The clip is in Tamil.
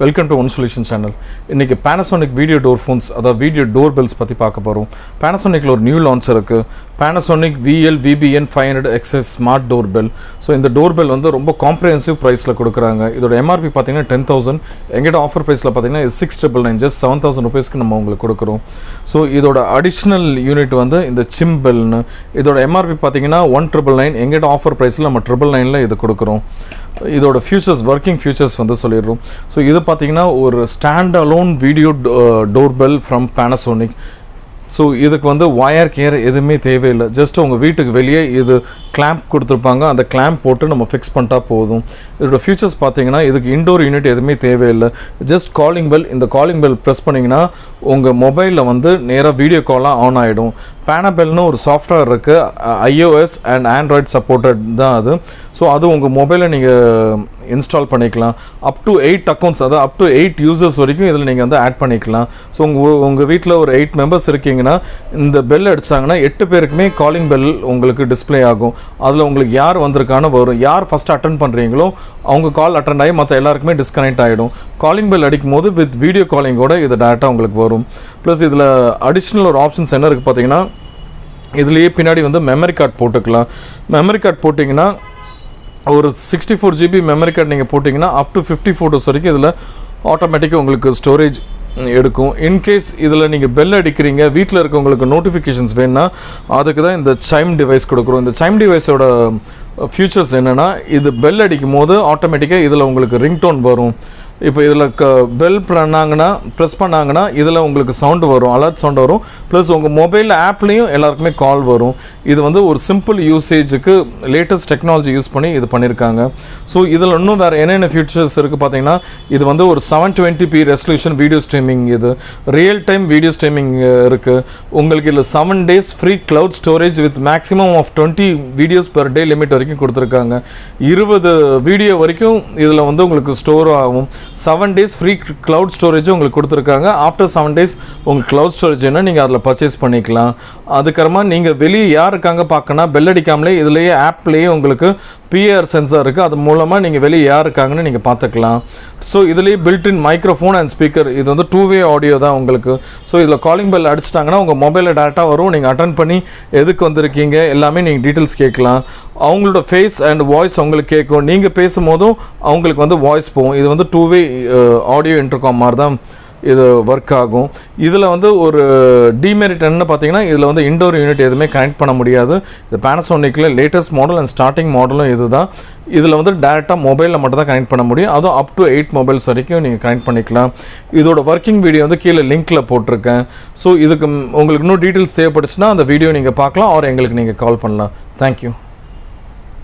Welcome to One Solution channel. இன்னைக்கு Panasonic video door phones அதாவது video doorbells பத்தி பார்க்க போறோம். Panasonicல ஒரு நியூ லான்ச் இருக்கு. Panasonic vbn500sx smart doorbell. So இந்த doorbell வந்து ரொம்ப காம்ப்ரிஹென்சிவ் பிரைஸ்ல கொடுக்கறாங்க. இதோட MRP பாத்தீங்கன்னா 10000. எங்கட ஆஃபர் பிரைஸ்ல பாத்தீங்கன்னா 6999 just 7000 ரூபாய்க்கு நம்ம உங்களுக்கு கொடுக்கறோம். So இதோட அடிஷனல் யூனிட் வந்து இந்த chimbell னு. இதோட MRP பாத்தீங்கன்னா 1999. எங்கட ஆஃபர் பிரைஸ்ல நம்ம 999ல இது கொடுக்கறோம். இதோட ஃபியூச்சர்ஸ் வர்க்கிங் ஃபியூச்சர்ஸ் வந்து சொல்லிடுறோம். ஸோ இது பார்த்தீங்கன்னா ஒரு stand alone video doorbell from Panasonic. So இதுக்கு வந்து வயர் கேர் எதுவுமே தேவையில்லை. ஜஸ்ட் உங்கள் வீட்டுக்கு வெளியே இது கிளாம்ப் கொடுத்துருப்பாங்க. அந்த கிளாம்ப் போட்டு நம்ம ஃபிக்ஸ் பண்ணிட்டா போதும். இதோட ஃபியூச்சர்ஸ் பார்த்தீங்கன்னா இதுக்கு இன்டோர் யூனிட் எதுவுமே தேவையில்லை. ஜஸ்ட் காலிங் பெல், இந்த காலிங் பெல் ப்ரெஸ் பண்ணிங்கன்னா உங்கள் மொபைலில் வந்து நேராக வீடியோ காலாக ஆன் ஆகிடும். பேனபெல்னு ஒரு சாஃப்ட்வேர் இருக்குது, iOS அண்ட் ஆண்ட்ராய்ட் சப்போர்ட்டட் தான் அது. ஸோ அது உங்கள் மொபைலில் நீங்கள் இன்ஸ்டால் பண்ணிக்கலாம். அப் டு 8 அக்கௌண்ட்ஸ், அதாவது அப் டு 8 யூசர்ஸ் வரைக்கும் இதில் நீங்கள் வந்து ஆட் பண்ணிக்கலாம். ஸோ உங்கள் வீட்டில் ஒரு 8 மெம்பர்ஸ் இருக்கீங்கன்னா இந்த பெல் அடித்தாங்கன்னா 8 பேருக்குமே காலிங் பெல் உங்களுக்கு டிஸ்பிளே ஆகும். அதில் உங்களுக்கு யார் வந்திருக்கான்னு வரும். யார் ஃபஸ்ட்டு அட்டன் பண்ணுறீங்களோ அவங்க கால் அட்டன் ஆகி மற்ற எல்லாருக்குமே டிஸ்கனெக்ட் ஆகிடும். காலிங் பெல் அடிக்கும் போது வித் வீடியோ காலிங்கோட இது டேரெக்டாக உங்களுக்கு வரும். ப்ளஸ் இதில் அடிஷ்னல் ஒரு ஆப்ஷன்ஸ் என்ன இருக்குது பார்த்தீங்கன்னா, இதுலேயே பின்னாடி வந்து மெமரி கார்டு போட்டுக்கலாம். மெமரி கார்டு போட்டிங்கன்னா ஒரு 64 GB மெமரி கார்டு நீங்கள் போட்டிங்கன்னா அப் டு 50 ஃபோட்டோஸ் வரைக்கும் இதில் ஆட்டோமேட்டிக்காக உங்களுக்கு ஸ்டோரேஜ் எடுக்கும். இன்கேஸ் இதில் நீங்கள் பெல் அடிக்கிறீங்க, வீட்டில் இருக்கவங்களுக்கு நோட்டிஃபிகேஷன்ஸ் வேணுன்னா அதுக்கு தான் இந்த சைம் டிவைஸ் கொடுக்குறோம். இந்த சைம் டிவைஸோட ஃபியூச்சர்ஸ் என்னென்னா, இது பெல் அடிக்கும் போது ஆட்டோமேட்டிக்காக இதில் உங்களுக்கு ரிங்டோன் வரும். இப்போ இதில் பெல் ப்ரெஸ் பண்ணாங்கன்னா இதில் உங்களுக்கு சவுண்டு வரும், அலர்ட் சவுண்டு வரும். ப்ளஸ் உங்கள் மொபைல் ஆப்லேயும் எல்லாருக்குமே கால் வரும். இது வந்து ஒரு சிம்பிள் யூசேஜுக்கு லேட்டஸ்ட் டெக்னாலஜி யூஸ் பண்ணி இது பண்ணியிருக்காங்க. ஸோ இதில் இன்னும் வேறு என்னென்ன ஃபியூச்சர்ஸ் இருக்குது பார்த்தீங்கன்னா, இது வந்து ஒரு 720p ரெசல்யூஷன் வீடியோ ஸ்ட்ரீமிங், இது ரியல் டைம் வீடியோ ஸ்ட்ரீமிங் இருக்குது. உங்களுக்கு இதில் 7 days free cloud storage with maximum of 20 videos per day limit வரைக்கும் கொடுத்துருக்காங்க. 20 வீடியோ வரைக்கும் இதில் வந்து உங்களுக்கு ஸ்டோர் ஆகும். 7 days ஃப்ரீ க்ளவுட் ஸ்டோரேஜும் உங்களுக்கு கொடுத்துருக்காங்க. ஆஃப்டர் 7 days உங்களுக்கு க்ளவுட் ஸ்டோரேஜ் என்ன நீங்கள் அதில் பர்ச்சேஸ் பண்ணிக்கலாம். அதுக்கப்புறமா நீங்கள் வெளியே யார் இருக்காங்க பார்க்கணும், பெல் அடிக்காமலே இதுலேயே ஆப்லேயே உங்களுக்கு பிஆர் சென்சார் இருக்குது. அது மூலமாக நீங்கள் வெளியே யார் இருக்காங்கன்னு நீங்கள் பார்த்துக்கலாம். ஸோ இதுலேயே பில்ட்இன் மைக்ரோஃபோன் அண்ட் ஸ்பீக்கர், இது வந்து 2-way ஆடியோ தான் உங்களுக்கு. ஸோ இதில் காலிங் பெல் அடிச்சிட்டாங்கன்னா உங்கள் மொபைலில் டேரெக்டாக வரும். நீங்கள் அட்டன் பண்ணி எதுக்கு வந்திருக்கீங்க எல்லாமே நீங்கள் டீட்டெயில்ஸ் கேட்கலாம். அவங்களோட ஃபேஸ் அண்ட் வாய்ஸ் அவங்களுக்கு கேட்கும். நீங்கள் பேசும்போதும் அவங்களுக்கு வந்து வாய்ஸ் போகும். இது வந்து 2-way ஆடியோ இன்டர்காம் மாதிரி தான் இது ஒர்க் ஆகும். இதில் வந்து ஒரு டிமெரிட் என்ன பார்த்தீங்கன்னா, இதில் வந்து இன்டோர் யூனிட் எதுவுமே கனெக்ட் பண்ண முடியாது. இது Panasonicல லேட்டஸ்ட் மாடல் அண்ட் ஸ்டார்டிங் மாடலும் இது தான். இதில் வந்து டேரெக்டாக மொபைலில் மட்டும் தான் கனெக்ட் பண்ண முடியும். அதுவும் அப் டு 8 மொபைல்ஸ் வரைக்கும் நீங்கள் கனெக்ட் பண்ணிக்கலாம். இதோட ஒர்க்கிங் வீடியோ வந்து கீழே லிங்க்கில் போட்டிருக்கேன். ஸோ இதுக்கு உங்களுக்கு இன்னும் டீட்டெயில்ஸ் தேவைப்படுச்சுன்னா அந்த வீடியோ நீங்கள் பார்க்கலாம், ஆர் எங்களுக்கு நீங்கள் கால் பண்ணலாம். தேங்க்யூ.